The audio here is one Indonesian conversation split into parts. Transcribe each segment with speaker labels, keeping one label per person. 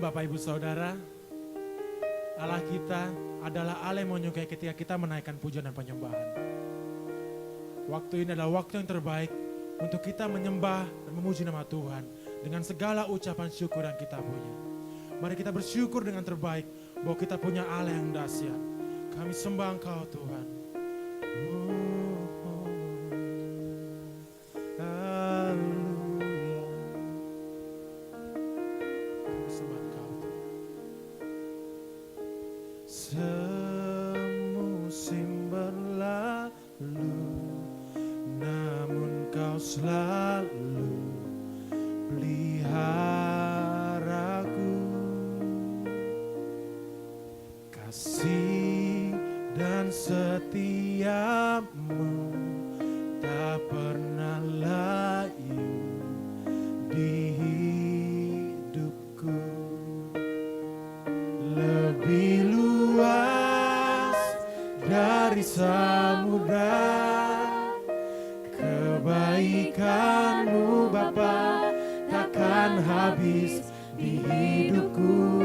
Speaker 1: Tuhan, Bapak Ibu Saudara, Allah kita adalah Allah yang menyukai ketika kita menaikkan pujian dan penyembahan. Waktu ini adalah waktu yang terbaik untuk kita menyembah dan memuji nama Tuhan dengan segala ucapan syukur yang kita punya. Mari kita bersyukur dengan terbaik bahwa kita punya Allah yang dahsyat. Kami sembah Engkau Tuhan.
Speaker 2: Semusim berlalu, namun Kau selalu peliharaku. Kasih dan setiamu tak pernah layu di hidupku. Lebih luas dari samudra, kebaikan-Mu Bapa takkan habis di hidupku.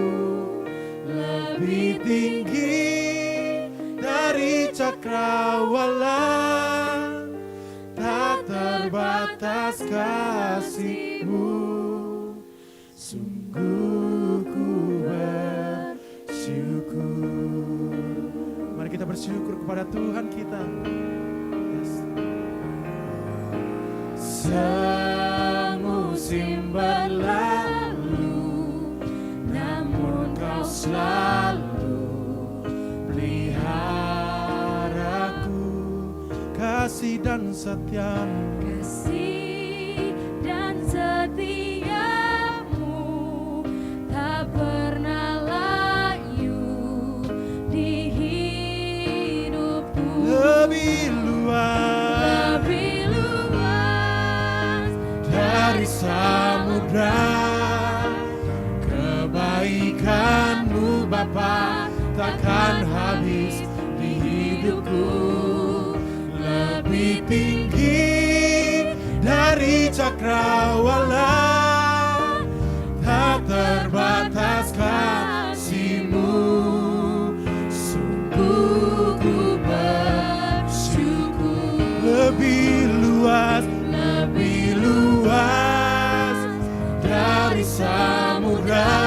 Speaker 2: Lebih tinggi dari cakrawala, tak terbatas kasih-Mu. Sungguh ku bersyukur. Mari kita bersyukur kepada Tuhan kita. Yes. Semusim berlalu, namun Kau selalu peliharaku. Kasih dan setia-Mu,
Speaker 3: kasih dan setiamu tak pernah layu di hidupku.
Speaker 2: lebih luas dari samudra, kebaikan-Mu Bapa takkan habis di hidupku. Lebih tinggi dari cakrawala, tak terbatas kasih-Mu. Sungguh ku bersyukur. Lebih luas dari samudra,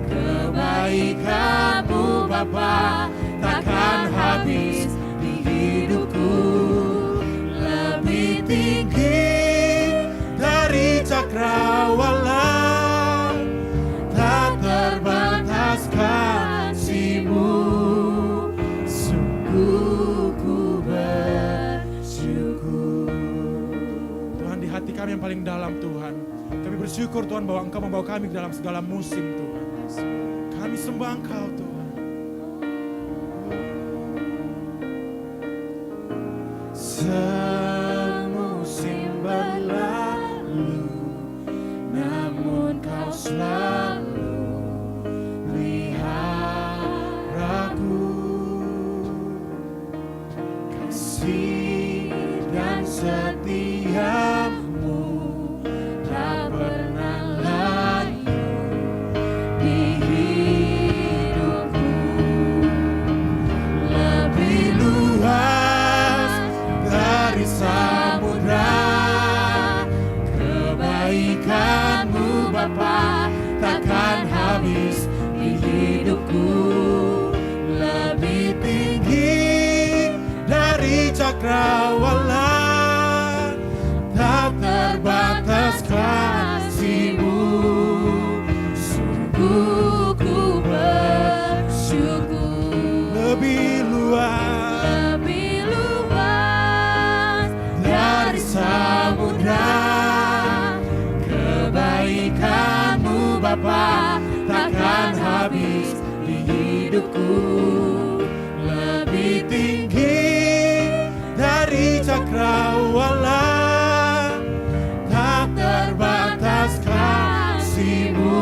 Speaker 2: kebaikan-Mu Bapa takkan habis di hidupku. Lebih tinggi dari cakrawala, tak terbatas kasih-Mu. Sungguh ku bersyukur.
Speaker 1: Tuhan, di hati kami yang paling dalam Tuhan, kami bersyukur Tuhan bahwa Engkau membawa kami ke dalam segala musim Tuhan. Kami sembah Engkau Tuhan.
Speaker 2: Semusim berlalu, namun Kau selalu peliharaku. Kasih dan setia-Mu tak pernah layu di hidupku. Lebih luas dari samudra, kebaikan-Mu Bapa takkan habis di hidupku. Lebih tinggi dari cakrawala, tak terbatas kasih-Mu. Sungguh ku bersyukur. Lebih luas dari samudra, kebaikan-Mu Bapa takkan habis di hidupku. Lebih tinggi dari cakrawala, tak terbatas kasih-Mu.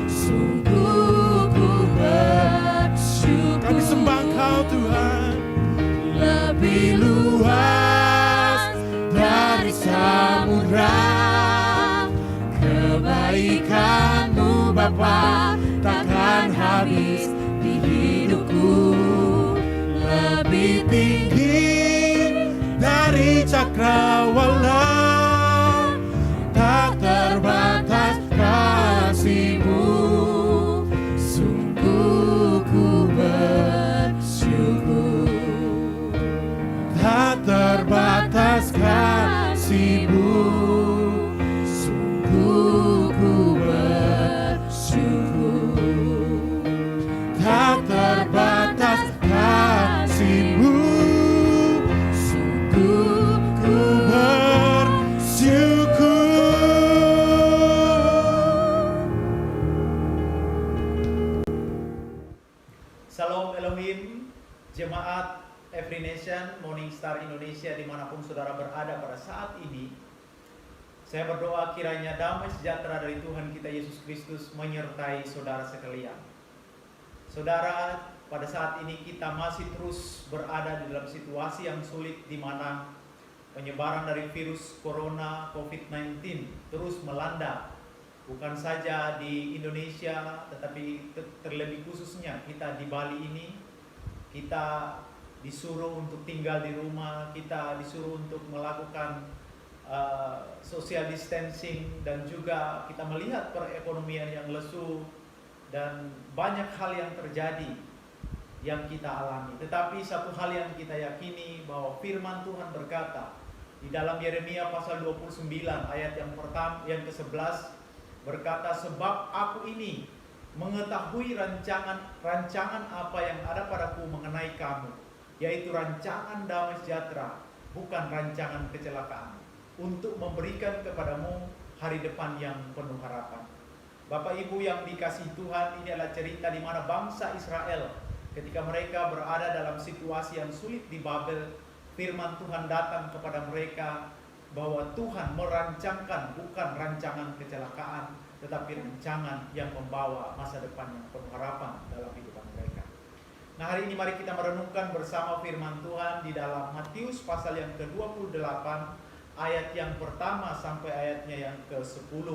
Speaker 2: Sungguh ku bersyukur. Kami sembah Engkau Tuhan. Lebih luas dari samudra, kebaikan
Speaker 3: Bapa takkan habis di hidupku, lebih tinggi
Speaker 1: dari cakrawala, tak terbatas kasih-Mu.
Speaker 3: sungguh ku bersyukur.
Speaker 1: Tak terbatas kasih-Mu,
Speaker 3: Sungguh ku bersyukur.
Speaker 1: tak terbatas kasih-Mu,
Speaker 3: Sungguh ku
Speaker 1: bersyukur.
Speaker 4: Shalom Elohim, jemaat Every Nation, Morning Star Indonesia dimanapun saudara berada pada saat ini. Saya berdoa kiranya damai sejahtera dari Tuhan kita Yesus Kristus menyertai saudara sekalian. Saudara, pada saat ini kita masih terus berada di dalam situasi yang sulit di mana penyebaran dari virus corona COVID-19 terus melanda. Bukan saja di Indonesia, tetapi terlebih khususnya kita di Bali ini, kita disuruh untuk tinggal di rumah, kita disuruh untuk melakukan social distancing, dan juga kita melihat perekonomian yang lesu dan banyak hal yang terjadi yang kita alami. Tetapi satu hal yang kita yakini bahwa firman Tuhan berkata di dalam Yeremia pasal 29 ayat yang pertama, yang ke-11 berkata, sebab aku ini mengetahui rancangan apa yang ada padaku mengenai kamu, yaitu rancangan damai sejahtera, bukan rancangan kecelakaan, untuk memberikan kepadamu hari depan yang penuh harapan. Bapak Ibu yang dikasihi Tuhan, ini adalah cerita di mana bangsa Israel ketika mereka berada dalam situasi yang sulit di Babel, firman Tuhan datang kepada mereka bahwa Tuhan merancangkan bukan rancangan kecelakaan, tetapi rancangan yang membawa masa depan yang penuh harapan dalam kehidupan mereka. Nah, hari ini mari kita merenungkan bersama firman Tuhan di dalam Matius pasal yang ke-28 ayat yang pertama sampai ayatnya yang ke-10.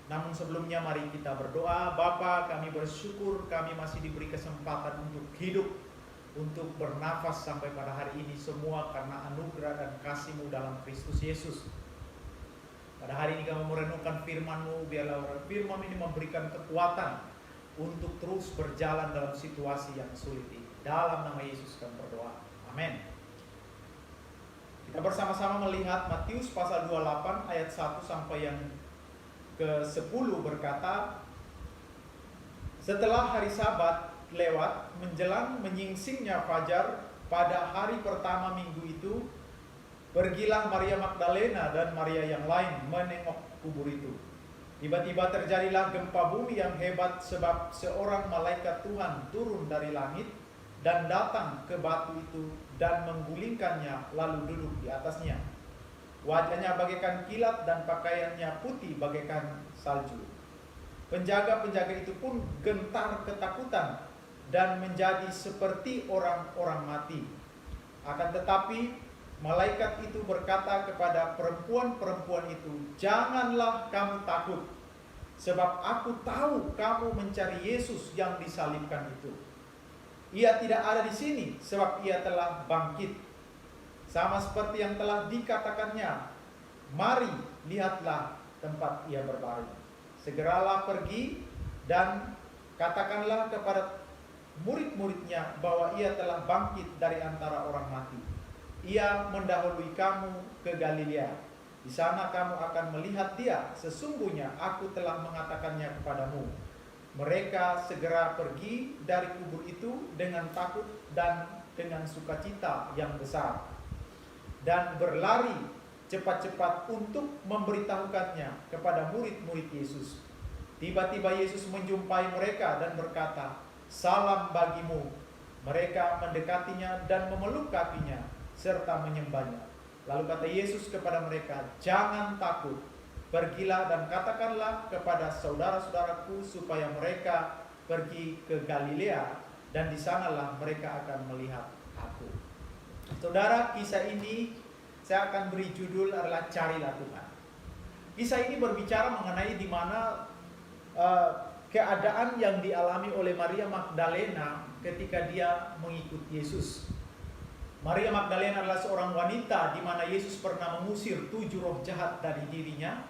Speaker 4: Namun sebelumnya mari kita berdoa. Bapa, kami bersyukur kami masih diberi kesempatan untuk hidup, untuk bernafas sampai pada hari ini, semua karena anugerah dan kasih-Mu dalam Kristus Yesus. Pada hari ini kami merenungkan firman-Mu, biarlah firman ini memberikan kekuatan untuk terus berjalan dalam situasi yang sulit ini. Dalam nama Yesus kami berdoa. Amin. Kita bersama-sama melihat Matius pasal 28 ayat 1 sampai yang ke-10 berkata, setelah hari Sabat lewat, menjelang menyingsingnya fajar pada hari pertama minggu itu, pergilah Maria Magdalena dan Maria yang lain menengok kubur itu. Tiba-tiba terjadilah gempa bumi yang hebat, sebab seorang malaikat Tuhan turun dari langit dan datang ke batu itu dan menggulingkannya lalu duduk di atasnya. Wajahnya bagaikan kilat dan pakaiannya putih bagaikan salju. Penjaga-penjaga itu pun gentar ketakutan dan menjadi seperti orang-orang mati. Akan tetapi malaikat itu berkata kepada perempuan-perempuan itu, janganlah kamu takut, sebab aku tahu kamu mencari Yesus yang disalibkan itu. Ia tidak ada di sini, sebab ia telah bangkit, sama seperti yang telah dikatakannya. Mari, lihatlah tempat ia berbaring. Segeralah pergi dan katakanlah kepada murid-muridnya bahwa ia telah bangkit dari antara orang mati. Ia mendahului kamu ke Galilea. Di sana kamu akan melihat dia. Sesungguhnya aku telah mengatakannya kepadamu. Mereka segera pergi dari kubur itu dengan takut dan dengan sukacita yang besar, dan berlari cepat-cepat untuk memberitahukannya kepada murid-murid Yesus. Tiba-tiba Yesus menjumpai mereka dan berkata, salam bagimu. Mereka mendekatinya dan memeluk kakinya serta menyembahnya. Lalu kata Yesus kepada mereka, jangan takut, pergilah dan katakanlah kepada saudara-saudaraku supaya mereka pergi ke Galilea, dan di sanalah mereka akan melihat aku. Saudara, kisah ini saya akan beri judul adalah Carilah Tuhan. Kisah ini berbicara mengenai di mana keadaan yang dialami oleh Maria Magdalena ketika dia mengikuti Yesus. Maria Magdalena adalah seorang wanita di mana Yesus pernah mengusir 7 roh jahat dari dirinya.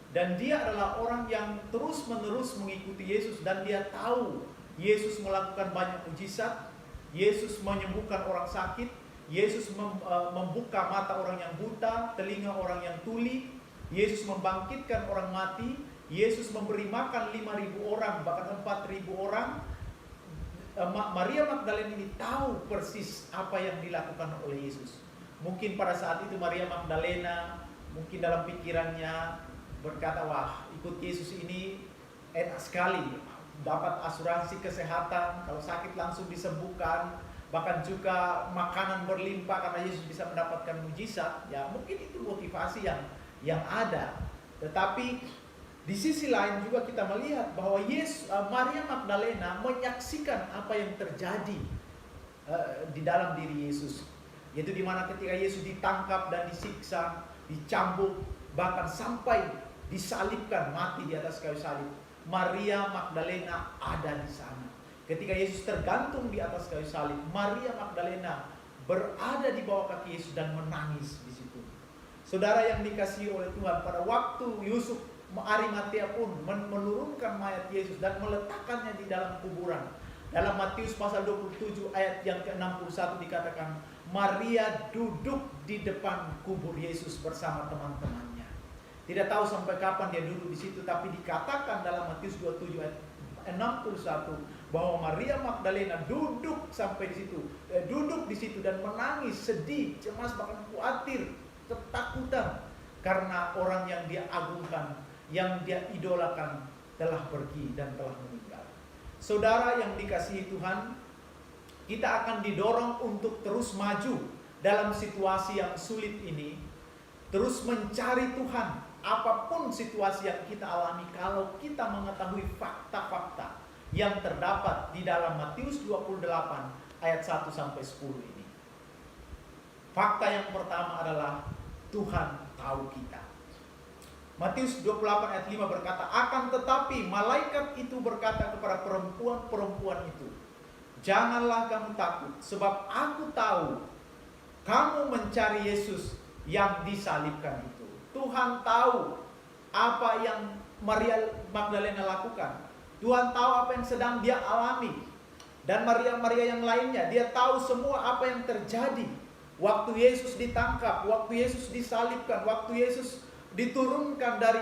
Speaker 4: Dan dia adalah orang yang terus-menerus mengikuti Yesus dan dia tahu Yesus melakukan banyak mujizat, Yesus menyembuhkan orang sakit, Yesus membuka mata orang yang buta, telinga orang yang tuli, Yesus membangkitkan orang mati, Yesus memberi makan 5.000 orang, bahkan 4.000 orang. Maria Magdalena ini tahu persis apa yang dilakukan oleh Yesus. Mungkin pada saat itu Maria Magdalena mungkin dalam pikirannya berkata, wah, ikut Yesus ini enak sekali, dapat asuransi kesehatan, kalau sakit langsung disembuhkan, bahkan juga makanan berlimpah karena Yesus bisa mendapatkan mujizat. Ya mungkin itu motivasi yang ada. Tetapi di sisi lain juga kita melihat bahwa Maria Magdalena menyaksikan apa yang terjadi di dalam diri Yesus, yaitu di mana ketika Yesus ditangkap dan disiksa, dicambuk, bahkan sampai disalibkan, mati di atas kayu salib, Maria Magdalena ada di sana. Ketika Yesus tergantung di atas kayu salib, Maria Magdalena berada di bawah kaki Yesus dan menangis di situ. Saudara yang dikasihi oleh Tuhan, pada waktu Yusuf Arimatea pun menurunkan mayat Yesus dan meletakkannya di dalam kuburan. Dalam Matius pasal 27 ayat yang ke-61 dikatakan, Maria duduk di depan kubur Yesus bersama teman-temannya. Tidak tahu sampai kapan dia duduk di situ, tapi dikatakan dalam Matius 27 ayat 61 bahwa Maria Magdalena duduk sampai di situ, duduk di situ dan menangis, sedih, cemas, bahkan khawatir, ketakutan karena orang yang dia agungkan, yang dia idolakan telah pergi dan telah meninggal. Saudara yang dikasihi Tuhan, kita akan didorong untuk terus maju dalam situasi yang sulit ini, terus mencari Tuhan apapun situasi yang kita alami, kalau kita mengetahui fakta-fakta yang terdapat di dalam Matius 28 ayat 1 sampai 10 ini. Fakta yang pertama adalah Tuhan tahu kita. Matius 28 ayat 5 berkata, akan tetapi malaikat itu berkata kepada perempuan-perempuan itu, janganlah kamu takut, sebab aku tahu kamu mencari Yesus yang disalibkan itu. Tuhan tahu apa yang Maria Magdalena lakukan. Tuhan tahu apa yang sedang dia alami. Dan Maria-Maria yang lainnya, dia tahu semua apa yang terjadi. Waktu Yesus ditangkap, waktu Yesus disalibkan, waktu Yesus diturunkan dari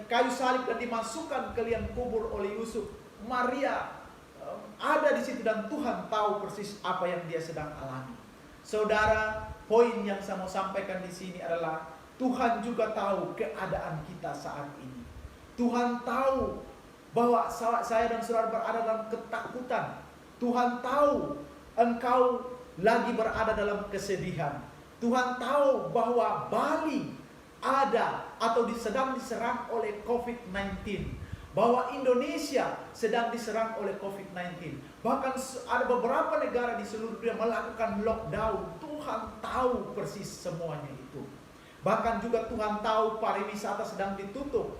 Speaker 4: kayu salib dan dimasukkan ke liang kubur oleh Yusuf. Maria ada di situ dan Tuhan tahu persis apa yang dia sedang alami. Saudara, poin yang saya mau sampaikan di sini adalah Tuhan juga tahu keadaan kita saat ini. Tuhan tahu bahwa saya dan saudara berada dalam ketakutan. Tuhan tahu engkau lagi berada dalam kesedihan. Tuhan tahu bahwa Bali ada atau sedang diserang oleh COVID-19. Bahwa Indonesia sedang diserang oleh COVID-19. Bahkan ada beberapa negara di seluruh dunia melakukan lockdown. Tuhan tahu persis semuanya itu. Bahkan juga Tuhan tahu pariwisata sedang ditutup.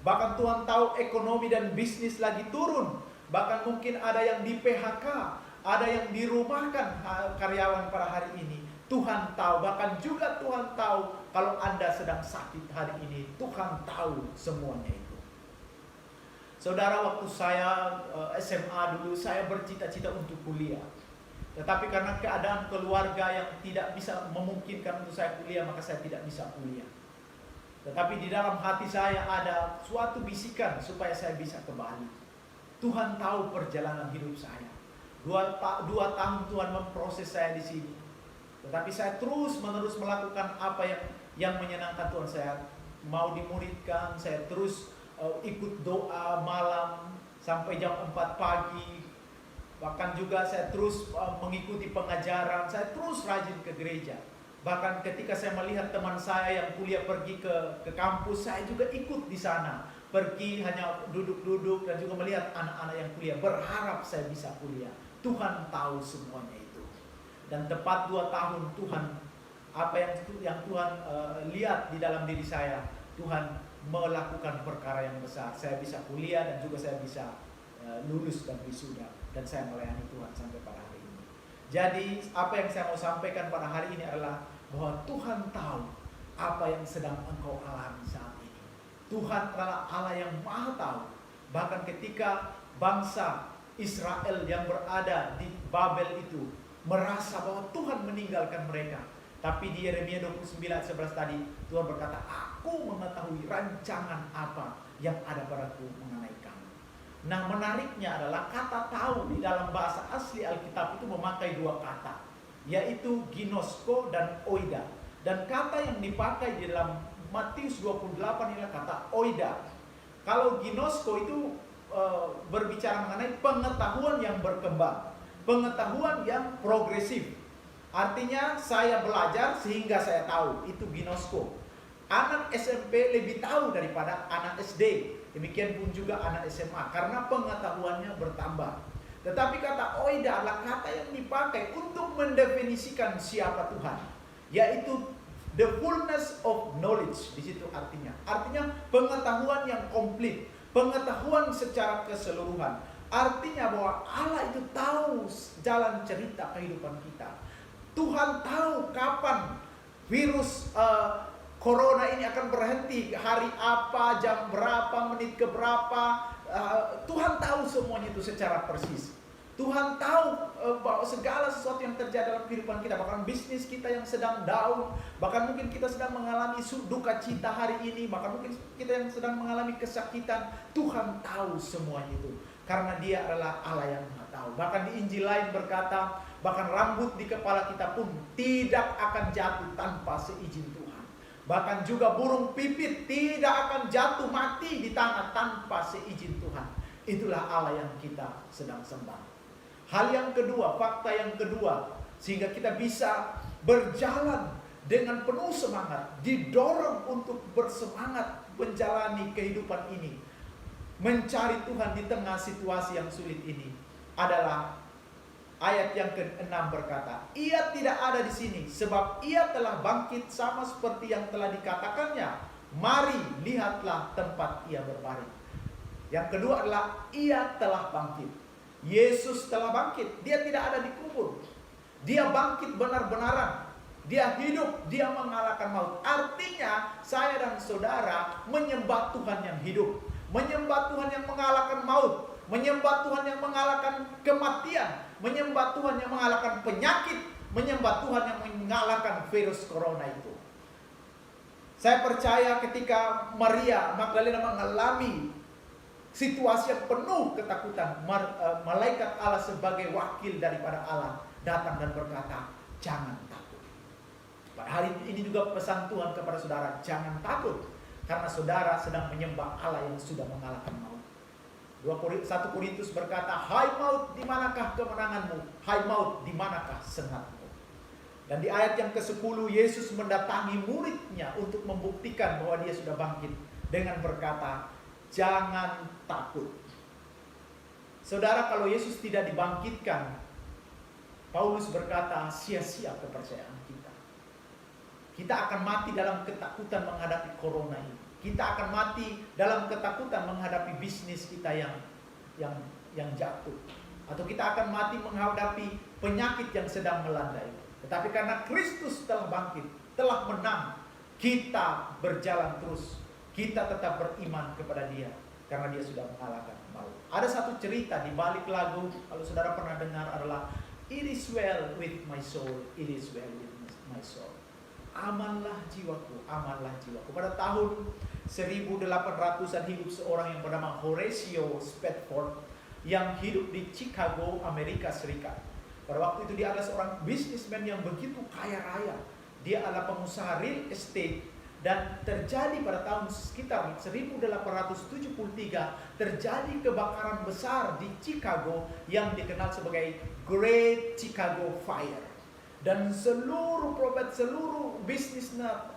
Speaker 4: Bahkan Tuhan tahu ekonomi dan bisnis lagi turun. Bahkan mungkin ada yang di PHK, ada yang dirumahkan karyawan pada hari ini. Tuhan tahu. Bahkan juga Tuhan tahu kalau Anda sedang sakit hari ini. Tuhan tahu semuanya itu. Saudara, waktu saya SMA dulu, saya bercita-cita untuk kuliah. Tetapi karena keadaan keluarga yang tidak bisa memungkinkan untuk saya kuliah, maka saya tidak bisa kuliah. Tetapi di dalam hati saya ada suatu bisikan supaya saya bisa ke Bali. Tuhan tahu perjalanan hidup saya. Dua tahun Tuhan memproses saya di sini. Tetapi saya terus menerus melakukan apa yang menyenangkan Tuhan. Saya mau dimuridkan, saya terus ikut doa malam sampai jam 4 pagi. Bahkan juga saya terus mengikuti pengajaran, saya terus rajin ke gereja. Bahkan ketika saya melihat teman saya yang kuliah pergi ke kampus, saya juga ikut di sana. Pergi hanya duduk-duduk dan juga melihat anak-anak yang kuliah. Berharap saya bisa kuliah. Tuhan tahu semuanya itu. Dan tepat 2 tahun Tuhan, apa yang Tuhan lihat di dalam diri saya, Tuhan melakukan perkara yang besar. Saya bisa kuliah dan juga saya bisa lulus dan wisuda, dan saya melayani Tuhan sampai pada hari ini. Jadi apa yang saya mau sampaikan pada hari ini adalah bahwa Tuhan tahu apa yang sedang engkau alami saat ini. Tuhan adalah Allah yang maha tahu. Bahkan ketika bangsa Israel yang berada di Babel itu merasa bahwa Tuhan meninggalkan mereka, tapi di Yeremia 29:11 tadi Tuhan berkata, aku mengetahui rancangan apa yang ada padaku mengenai kamu. Nah, menariknya adalah kata tahu di dalam bahasa asli Alkitab itu memakai dua kata, yaitu ginosko dan oida. Dan kata yang dipakai di dalam Matius 28 adalah kata oida. Kalau ginosko itu berbicara mengenai pengetahuan yang berkembang, pengetahuan yang progresif. Artinya saya belajar sehingga saya tahu, itu ginosko. Anak SMP lebih tahu daripada anak SD. Demikian pun juga anak SMA, karena pengetahuannya bertambah. Tetapi kata oida adalah kata yang dipakai untuk mendefinisikan siapa Tuhan, yaitu the fullness of knowledge. Di situ artinya pengetahuan yang komplit, pengetahuan secara keseluruhan. Artinya bahwa Allah itu tahu jalan cerita kehidupan kita. Tuhan tahu kapan virus corona ini akan berhenti, hari apa, jam berapa, menit ke berapa. Tuhan tahu semuanya itu secara persis. Tuhan tahu bahwa segala sesuatu yang terjadi dalam kehidupan kita, bahkan bisnis kita yang sedang down, bahkan mungkin kita sedang mengalami duka cita hari ini, bahkan mungkin kita yang sedang mengalami kesakitan. Tuhan tahu semuanya itu, karena Dia adalah Allah yang Maha tahu. Bahkan di Injil lain berkata, bahkan rambut di kepala kita pun tidak akan jatuh tanpa seizin Tuhan. Bahkan juga burung pipit tidak akan jatuh mati di tanah tanpa seizin Tuhan. Itulah Allah yang kita sedang sembah. Hal yang kedua, fakta yang kedua, sehingga kita bisa berjalan dengan penuh semangat, didorong untuk bersemangat menjalani kehidupan ini, mencari Tuhan di tengah situasi yang sulit ini, adalah ayat yang ke-6 berkata, Ia tidak ada di sini, sebab Ia telah bangkit sama seperti yang telah dikatakannya. Mari, lihatlah tempat Ia berbaring. Yang kedua adalah Ia telah bangkit. Yesus telah bangkit. Dia tidak ada di kubur. Dia bangkit benar-benaran. Dia hidup. Dia mengalahkan maut. Artinya saya dan saudara menyembah Tuhan yang hidup, menyembah Tuhan yang mengalahkan maut, menyembah Tuhan yang mengalahkan kematian, menyembah Tuhan yang mengalahkan penyakit, menyembah Tuhan yang mengalahkan virus corona itu. Saya percaya ketika Maria Magdalena mengalami situasi yang penuh ketakutan, malaikat Allah sebagai wakil daripada Allah datang dan berkata, jangan takut. Pada hari ini juga pesan Tuhan kepada saudara, jangan takut, karena saudara sedang menyembah Allah yang sudah mengalahkan maut. 1 Korintus berkata, hai maut, di manakah kemenanganmu? Hai maut, di manakah sengatmu? Dan di ayat yang ke-10, Yesus mendatangi muridnya untuk membuktikan bahwa dia sudah bangkit dengan berkata, jangan takut. Saudara, kalau Yesus tidak dibangkitkan, Paulus berkata, sia-sia kepercayaan kita. Kita akan mati dalam ketakutan menghadapi corona ini. Kita akan mati dalam ketakutan menghadapi bisnis kita yang jatuh. Atau kita akan mati menghadapi penyakit yang sedang melandai. Tetapi karena Kristus telah bangkit, telah menang, kita berjalan terus. Kita tetap beriman kepada Dia, karena Dia sudah mengalahkan maut. Ada satu cerita di balik lagu, kalau saudara pernah dengar, adalah It is well with my soul, it is well with my soul. Amanlah jiwaku, amanlah jiwaku. Pada tahun 1800-an hidup seorang yang bernama Horatio Spafford, yang hidup di Chicago, Amerika Serikat. Pada waktu itu dia adalah seorang bisnismen yang begitu kaya raya. Dia adalah pengusaha real estate. Dan terjadi pada tahun sekitar 1873 terjadi kebakaran besar di Chicago yang dikenal sebagai Great Chicago Fire. Dan seluruh bisnisnya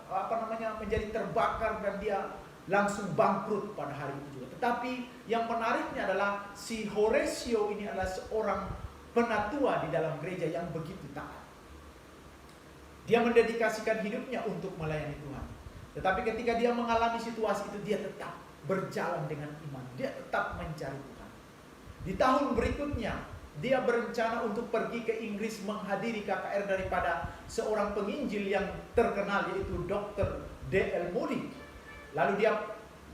Speaker 4: menjadi terbakar dan dia langsung bangkrut pada hari itu juga. Tetapi yang menariknya adalah si Horatio ini adalah seorang penatua di dalam gereja yang begitu taat. Dia mendedikasikan hidupnya untuk melayani Tuhan. Tetapi ketika dia mengalami situasi itu, dia tetap berjalan dengan iman. Dia tetap mencari Tuhan. Di tahun berikutnya, dia berencana untuk pergi ke Inggris menghadiri KKR daripada seorang penginjil yang terkenal, yaitu Dr. D.L. Moody. Lalu dia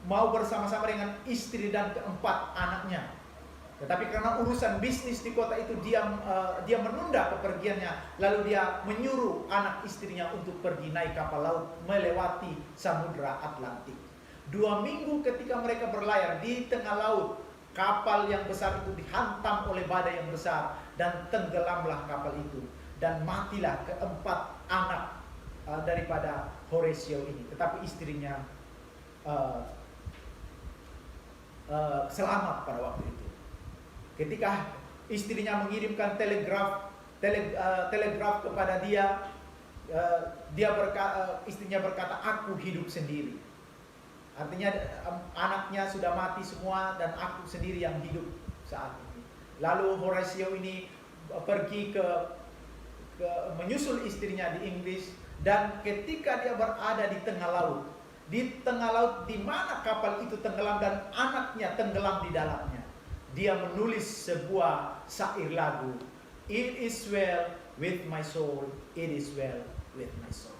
Speaker 4: mau bersama-sama dengan istri dan keempat anaknya. Tetapi karena urusan bisnis di kota itu, dia menunda kepergiannya. Lalu dia menyuruh anak istrinya untuk pergi naik kapal laut melewati Samudra Atlantik. 2 minggu ketika mereka berlayar di tengah laut, kapal yang besar itu dihantam oleh badai yang besar dan tenggelamlah kapal itu, dan matilah keempat anak daripada Horatio ini. Tetapi istrinya selamat pada waktu itu. Ketika istrinya mengirimkan telegraf kepada dia, istrinya berkata, aku hidup sendiri. Artinya anaknya sudah mati semua dan aku sendiri yang hidup saat ini. Lalu Horatio ini pergi ke menyusul istrinya di Inggris, dan ketika dia berada di tengah laut di mana kapal itu tenggelam dan anaknya tenggelam di dalamnya, dia menulis sebuah syair lagu, It is well with my soul, it is well with my soul.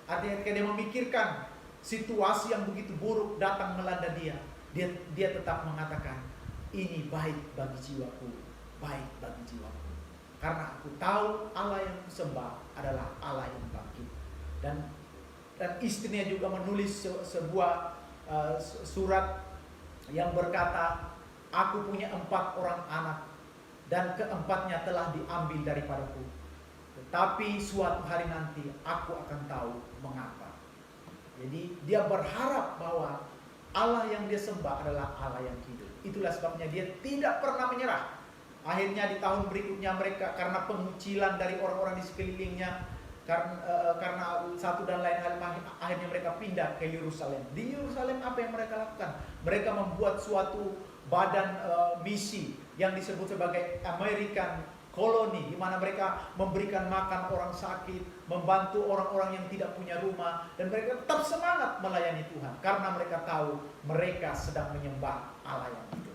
Speaker 4: Artinya ketika dia memikirkan situasi yang begitu buruk datang melanda dia tetap mengatakan, ini baik bagi jiwaku, baik bagi jiwaku. Karena aku tahu Allah yang kusembah adalah Allah yang bangkit. Dan istrinya juga menulis sebuah surat yang berkata, aku punya 4 orang anak dan keempatnya telah diambil daripadaku. Tetapi suatu hari nanti aku akan tahu mengapa. Jadi dia berharap bahwa Allah yang dia sembah adalah Allah yang hidup. Itulah sebabnya dia tidak pernah menyerah. Akhirnya di tahun berikutnya mereka, karena pengucilan dari orang-orang di sekelilingnya, karena satu dan lain hal, akhirnya mereka pindah ke Yerusalem. Di Yerusalem apa yang mereka lakukan? Mereka membuat suatu badan misi yang disebut sebagai American Colony, di mana mereka memberikan makan orang sakit, membantu orang-orang yang tidak punya rumah, dan mereka tetap semangat melayani Tuhan karena mereka tahu mereka sedang menyembah Allah yang hidup.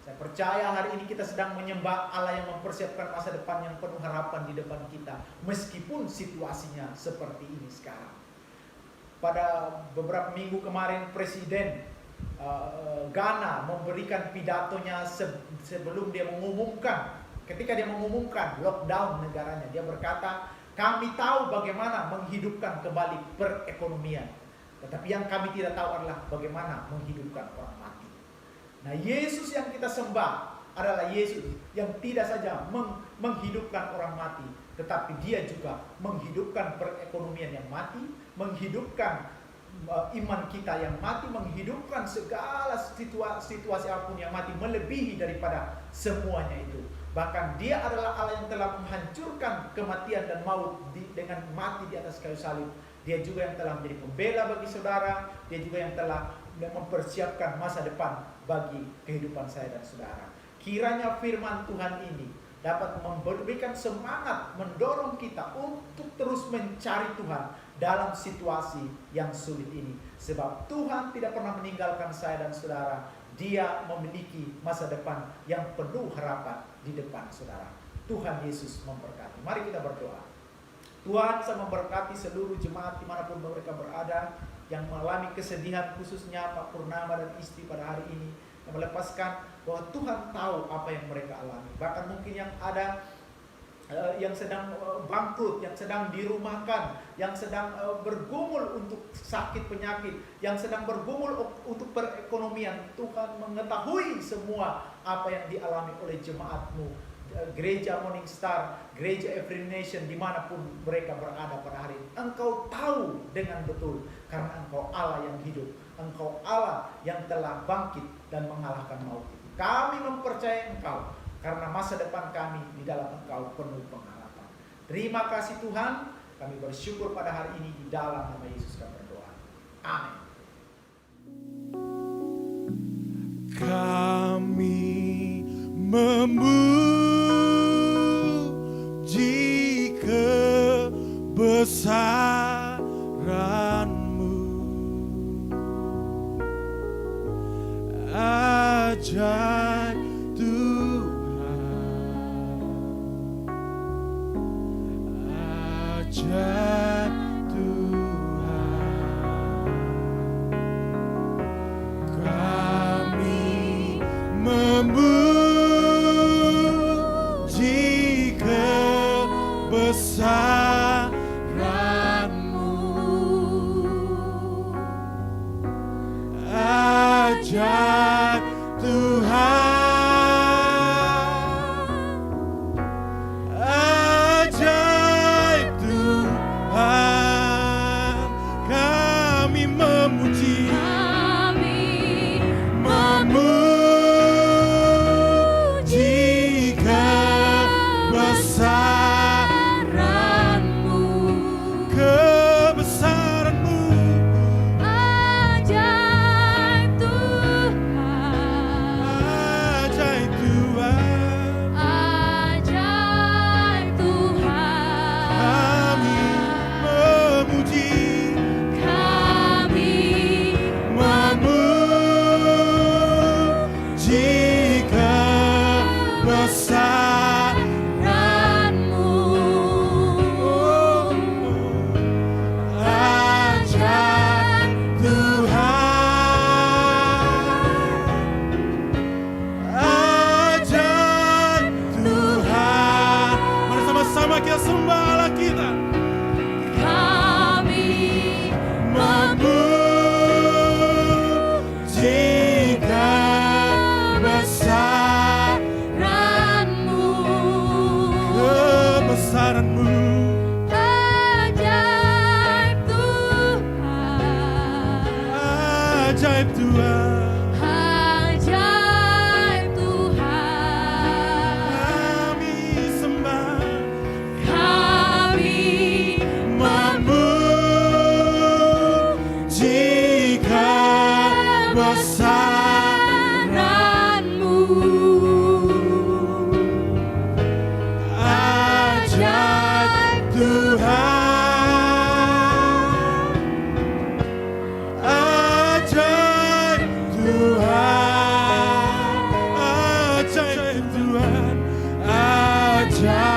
Speaker 4: Saya percaya hari ini kita sedang menyembah Allah yang mempersiapkan masa depan yang penuh harapan di depan kita, meskipun situasinya seperti ini sekarang. Pada beberapa minggu kemarin, Presiden Ghana memberikan pidatonya sebelum dia mengumumkan. Ketika dia mengumumkan lockdown negaranya, dia berkata, kami tahu bagaimana menghidupkan kembali perekonomian. Tetapi yang kami tidak tahu adalah bagaimana menghidupkan orang mati. Nah, Yesus yang kita sembah adalah Yesus yang tidak saja menghidupkan orang mati, tetapi dia juga menghidupkan perekonomian yang mati, menghidupkan iman kita yang mati, menghidupkan segala situasi apapun yang mati, melebihi daripada semuanya itu. Bahkan dia adalah Allah yang telah menghancurkan kematian dan maut dengan mati di atas kayu salib. Dia juga yang telah menjadi pembela bagi saudara. Dia juga yang telah mempersiapkan masa depan bagi kehidupan saya dan saudara. Kiranya firman Tuhan ini dapat memberikan semangat, mendorong kita untuk terus mencari Tuhan dalam situasi yang sulit ini. Sebab Tuhan tidak pernah meninggalkan saya dan saudara. Dia memiliki masa depan yang penuh harapan di depan saudara. Tuhan Yesus memberkati. Mari kita berdoa. Tuhan, saya memberkati seluruh jemaat dimanapun mereka berada, yang mengalami kesedihan, khususnya Pak Purnama dan istri pada hari ini, yang melepaskan bahwa Tuhan tahu apa yang mereka alami. Bahkan mungkin yang ada yang sedang bangkrut, yang sedang dirumahkan, yang sedang bergumul untuk sakit penyakit, yang sedang bergumul untuk perekonomian. Tuhan mengetahui semua apa yang dialami oleh jemaat-Mu, Gereja Morning Star, Gereja Every Nation, dimanapun mereka berada pada hari ini. Engkau tahu dengan betul, karena Engkau Allah yang hidup, Engkau Allah yang telah bangkit dan mengalahkan maut itu. Kami mempercayai Engkau, karena masa depan kami di dalam Engkau penuh pengharapan. Terima kasih Tuhan, kami bersyukur pada hari ini di dalam nama Yesus kami berdoa. Amin.
Speaker 2: Kami memuji kebesaran-Mu, ajaib Tuhan. Kami memuji kebesaran-Mu. Ajaib Tuhan, ajaib Tuhan, kami memuji kebesaran-Mu, kebesaran-Mu.
Speaker 3: Ajaib Tuhan,
Speaker 2: Ajaib Tuhan,
Speaker 3: ajaib Tuhan.
Speaker 2: kami memuji
Speaker 3: kebesaran-Mu.
Speaker 2: ajaib Tuhan, ajaib Tuhan. Mari sama-sama kita sembah Allah kita.
Speaker 3: Kami
Speaker 2: Memuji kebesaran-Mu,
Speaker 3: kebesaran-Mu.
Speaker 2: ajaib
Speaker 3: Ajaib Tuhan,
Speaker 2: Tuhan.
Speaker 3: ajaib Tuhan.
Speaker 2: Kami sembah,
Speaker 3: Kami
Speaker 2: memuji kebesaran-Mu, ajaib Tuhan, ajaib Tuhan, ajaib Tuhan, ajaib